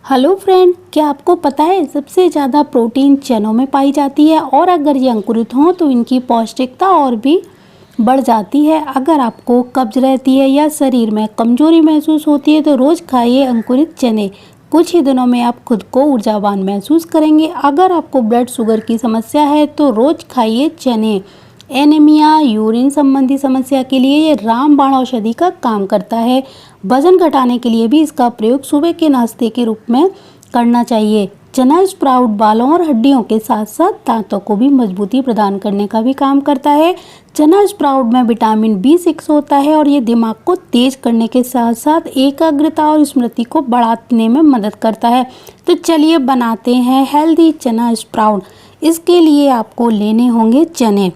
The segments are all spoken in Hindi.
हेलो फ्रेंड, क्या आपको पता है सबसे ज़्यादा प्रोटीन चनों में पाई जाती है और अगर ये अंकुरित हों तो इनकी पौष्टिकता और भी बढ़ जाती है। अगर आपको कब्ज रहती है या शरीर में कमजोरी महसूस होती है तो रोज़ खाइए अंकुरित चने। कुछ ही दिनों में आप खुद को ऊर्जावान महसूस करेंगे। अगर आपको ब्लड शुगर की समस्या है तो रोज़ खाइए चने। एनीमिया, यूरिन संबंधी समस्या के लिए ये रामबाण औषधि का काम करता है। वजन घटाने के लिए भी इसका प्रयोग सुबह के नाश्ते के रूप में करना चाहिए। चना स्प्राउट बालों और हड्डियों के साथ साथ दांतों को भी मजबूती प्रदान करने का भी काम करता है। चना स्प्राउट में विटामिन B6 होता है और ये दिमाग को तेज करने के साथ साथ एकाग्रता और स्मृति को बढ़ाने में मदद करता है। तो चलिए बनाते हैं हेल्दी चना स्प्राउट। इसके लिए आपको लेने होंगे चने।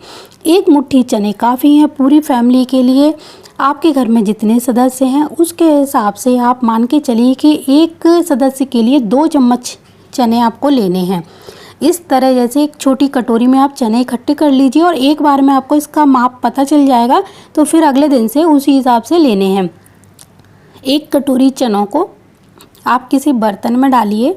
एक मुट्ठी चने काफ़ी हैं पूरी फैमिली के लिए। आपके घर में जितने सदस्य हैं उसके हिसाब से आप मान के चलिए कि एक सदस्य के लिए 2 चम्मच चने आपको लेने हैं। इस तरह जैसे एक छोटी कटोरी में आप चने इकट्ठे कर लीजिए और एक बार में आपको इसका माप पता चल जाएगा तो फिर अगले दिन से उसी हिसाब से लेने हैं। एक कटोरी चनों को आप किसी बर्तन में डालिए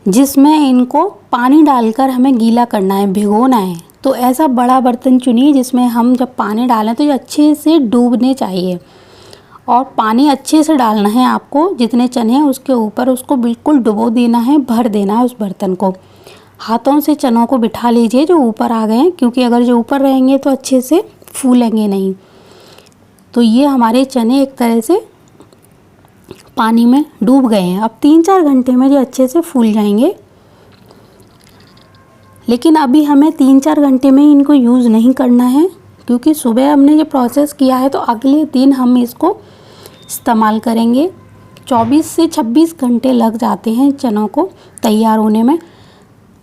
जिसमें इनको पानी डालकर हमें गीला करना है, भिगोना है। तो ऐसा बड़ा बर्तन चुनिए जिसमें हम जब पानी डालें तो ये अच्छे से डूबने चाहिए और पानी अच्छे से डालना है आपको। जितने चने हैं उसके ऊपर उसको बिल्कुल डुबो देना है, भर देना है उस बर्तन को। हाथों से चनों को बिठा लीजिए जो ऊपर आ गए हैं, क्योंकि अगर जो ऊपर रहेंगे तो अच्छे से फूलेंगे नहीं। तो ये हमारे चने एक तरह से पानी में डूब गए हैं। अब 3-4 घंटे में ये अच्छे से फूल जाएंगे। लेकिन अभी हमें 3-4 घंटे में इनको यूज़ नहीं करना है, क्योंकि सुबह हमने ये प्रोसेस किया है तो अगले दिन हम इसको इस्तेमाल करेंगे। 24 से 26 घंटे लग जाते हैं चनों को तैयार होने में।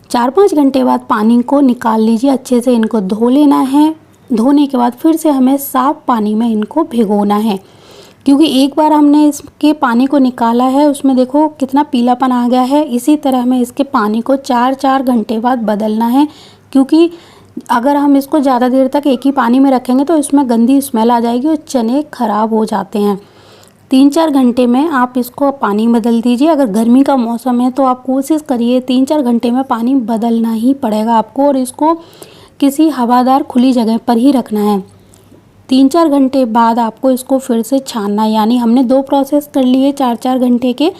4-5 घंटे बाद पानी को निकाल लीजिए, अच्छे से इनको धो लेना है। धोने के बाद फिर से हमें साफ़ पानी में इनको भिगोना है, क्योंकि एक बार हमने इसके पानी को निकाला है उसमें देखो कितना पीलापन आ गया है। इसी तरह हमें इसके पानी को 4-4 घंटे बाद बदलना है, क्योंकि अगर हम इसको ज़्यादा देर तक एक ही पानी में रखेंगे तो इसमें गंदी स्मेल आ जाएगी और चने ख़राब हो जाते हैं। 3-4 घंटे में आप इसको पानी बदल दीजिए। अगर गर्मी का मौसम है तो आप कोशिश करिए 3-4 घंटे में पानी बदलना ही पड़ेगा आपको, और इसको किसी हवादार खुली जगह पर ही रखना है। 3-4 घंटे बाद आपको इसको फिर से छानना है। यानी हमने 2 प्रोसेस कर लिए 4-4 घंटे के।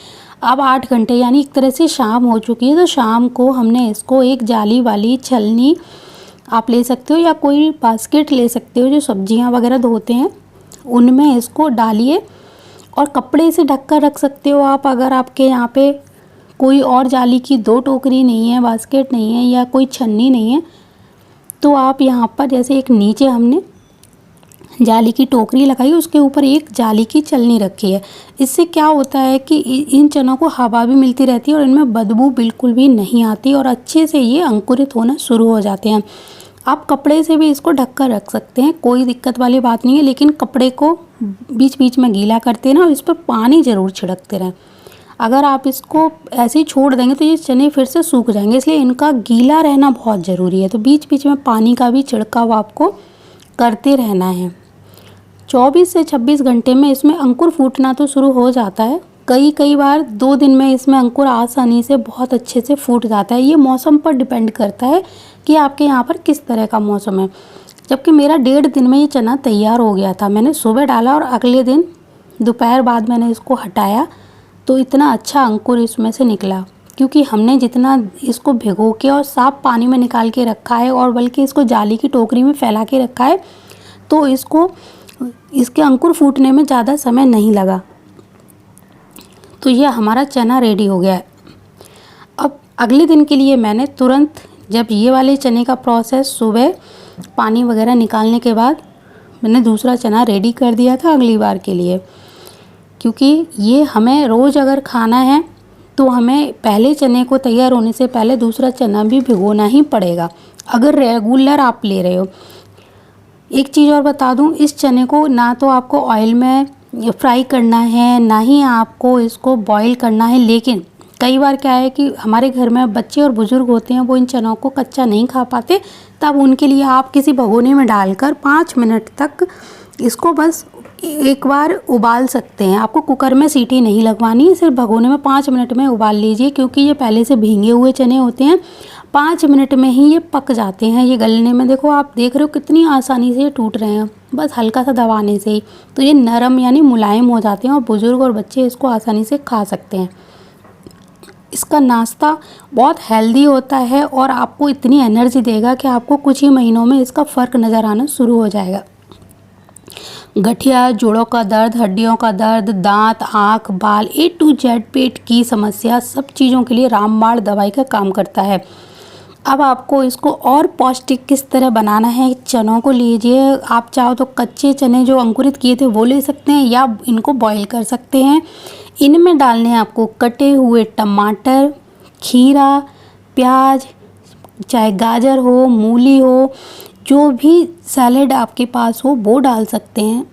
अब 8 घंटे यानी एक तरह से शाम हो चुकी है, तो शाम को हमने इसको एक जाली वाली छलनी आप ले सकते हो या कोई बास्केट ले सकते हो जो सब्जियां वगैरह धोते हैं, उनमें इसको डालिए और कपड़े से ढक कर रख सकते हो आप। अगर आपके यहाँ पे कोई और जाली की 2 टोकरी नहीं है, बास्केट नहीं है या कोई छन्नी नहीं है, तो आप यहाँ पर जैसे एक नीचे हमने जाली की टोकरी लगाई, उसके ऊपर एक जाली की छलनी रखी है। इससे क्या होता है कि इन चनों को हवा भी मिलती रहती है और इनमें बदबू बिल्कुल भी नहीं आती और अच्छे से ये अंकुरित होना शुरू हो जाते हैं। आप कपड़े से भी इसको ढक कर रख सकते हैं, कोई दिक्कत वाली बात नहीं है। लेकिन कपड़े को बीच बीच में गीला करते रहें और इस पर पानी ज़रूर छिड़कते रहें। अगर आप इसको ऐसे ही छोड़ देंगे तो ये चने फिर से सूख जाएंगे, इसलिए इनका गीला रहना बहुत ज़रूरी है। तो बीच बीच में पानी का भी छिड़काव आपको करते रहना है। 24 से 26 घंटे में इसमें अंकुर फूटना तो शुरू हो जाता है। कई बार 2 दिन में इसमें अंकुर आसानी से बहुत अच्छे से फूट जाता है। ये मौसम पर डिपेंड करता है कि आपके यहाँ पर किस तरह का मौसम है। जबकि मेरा 1.5 दिन में ये चना तैयार हो गया था। मैंने सुबह डाला और अगले दिन दोपहर बाद मैंने इसको हटाया तो इतना अच्छा अंकुर इसमें से निकला, क्योंकि हमने जितना इसको भिगो के और साफ़ पानी में निकाल के रखा है और बल्कि इसको जाली की टोकरी में फैला के रखा है, तो इसके अंकुर फूटने में ज़्यादा समय नहीं लगा। तो ये हमारा चना रेडी हो गया है। अब अगले दिन के लिए मैंने तुरंत, जब ये वाले चने का प्रोसेस सुबह पानी वगैरह निकालने के बाद मैंने दूसरा चना रेडी कर दिया था अगली बार के लिए, क्योंकि ये हमें रोज़ अगर खाना है तो हमें पहले चने को तैयार होने से पहले दूसरा चना भी भिगोना ही पड़ेगा, अगर रेगुलर आप ले रहे हो। एक चीज़ और बता दूं, इस चने को ना तो आपको ऑयल में फ्राई करना है, ना ही आपको इसको बॉईल करना है। लेकिन कई बार क्या है कि हमारे घर में बच्चे और बुज़ुर्ग होते हैं, वो इन चनों को कच्चा नहीं खा पाते, तब उनके लिए आप किसी भगोने में डालकर 5 मिनट तक इसको बस एक बार उबाल सकते हैं। आपको कुकर में सीटी नहीं लगवानी, सिर्फ भगोने में 5 मिनट में उबाल लीजिए, क्योंकि ये पहले से भींगे हुए चने होते हैं। 5 मिनट में ही ये पक जाते हैं। ये गलने में देखो, आप देख रहे हो कितनी आसानी से ये टूट रहे हैं, बस हल्का सा दबाने से ही। तो ये नरम यानी मुलायम हो जाते हैं और बुज़ुर्ग और बच्चे इसको आसानी से खा सकते हैं। इसका नाश्ता बहुत हेल्दी होता है और आपको इतनी एनर्जी देगा कि आपको कुछ ही महीनों में इसका फ़र्क नज़र आना शुरू हो जाएगा। गठिया, जोड़ों का दर्द, हड्डियों का दर्द, दांत, आँख, बाल, A to Z पेट की समस्या, सब चीज़ों के लिए रामबाण दवाई का काम करता है। अब आपको इसको और पौष्टिक किस तरह बनाना है, चनों को लीजिए। आप चाहो तो कच्चे चने जो अंकुरित किए थे वो ले सकते हैं, या इनको बॉईल कर सकते हैं। इनमें डालने हैं आपको कटे हुए टमाटर, खीरा, प्याज, चाहे गाजर हो, मूली हो, जो भी सैलेड आपके पास हो वो डाल सकते हैं,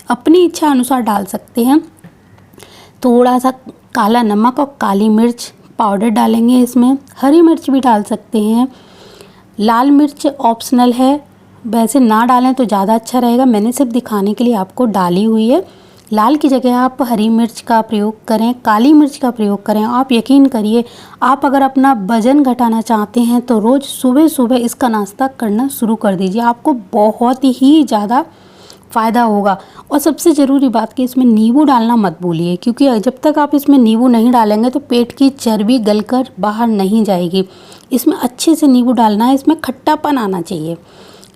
अपनी इच्छा अनुसार डाल सकते हैं। थोड़ा सा काला नमक और काली मिर्च पाउडर डालेंगे इसमें, हरी मिर्च भी डाल सकते हैं। लाल मिर्च ऑप्शनल है, वैसे ना डालें तो ज़्यादा अच्छा रहेगा, मैंने सिर्फ दिखाने के लिए आपको डाली हुई है। लाल की जगह आप हरी मिर्च का प्रयोग करें, काली मिर्च का प्रयोग करें। आप यकीन करिए, आप अगर अपना वज़न घटाना चाहते हैं तो रोज़ सुबह सुबह इसका नाश्ता करना शुरू कर दीजिए, आपको बहुत ही ज़्यादा फ़ायदा होगा। और सबसे ज़रूरी बात कि इसमें नींबू डालना मत भूलिए, क्योंकि जब तक आप इसमें नींबू नहीं डालेंगे तो पेट की चर्बी गलकर बाहर नहीं जाएगी। इसमें अच्छे से नींबू डालना है, इसमें खट्टापन आना चाहिए।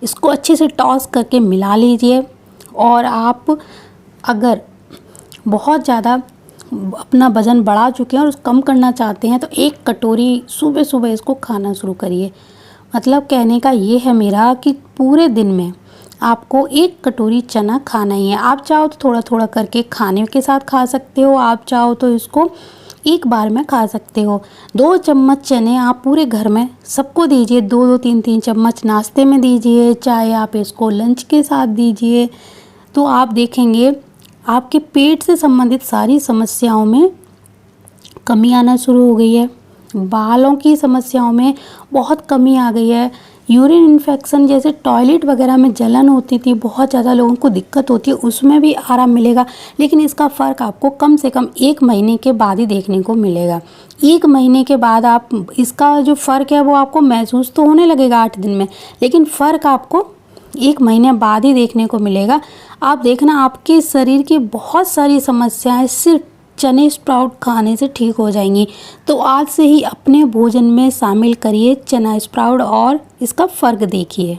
इसको अच्छे से टॉस करके मिला लीजिए। और आप अगर बहुत ज़्यादा अपना वज़न बढ़ा चुके हैं और कम करना चाहते हैं तो 1 कटोरी सुबह सुबह इसको खाना शुरू करिए। मतलब कहने का ये है मेरा कि पूरे दिन में आपको 1 कटोरी चना खाना ही है। आप चाहो तो थोड़ा थोड़ा करके खाने के साथ खा सकते हो, आप चाहो तो इसको एक बार में खा सकते हो। 2 चम्मच चने आप पूरे घर में सबको दीजिए, 2-2, 3-3 चम्मच नाश्ते में दीजिए, चाहे आप इसको लंच के साथ दीजिए। तो आप देखेंगे आपके पेट से संबंधित सारी समस्याओं में कमी आना शुरू हो गई है। बालों की समस्याओं में बहुत कमी आ गई है। यूरिन इन्फेक्शन जैसे टॉयलेट वगैरह में जलन होती थी, बहुत ज़्यादा लोगों को दिक्कत होती है, उसमें भी आराम मिलेगा। लेकिन इसका फ़र्क आपको कम से कम 1 महीने के बाद ही देखने को मिलेगा। 1 महीने के बाद आप इसका जो फ़र्क है वो आपको महसूस तो होने लगेगा 8 दिन में, लेकिन फ़र्क आपको 1 महीने बाद ही देखने को मिलेगा। आप देखना आपके शरीर की बहुत सारी समस्याएं सिर्फ चने स्प्राउट खाने से ठीक हो जाएंगी। तो आज से ही अपने भोजन में शामिल करिए चना स्प्राउट और इसका फ़र्क देखिए।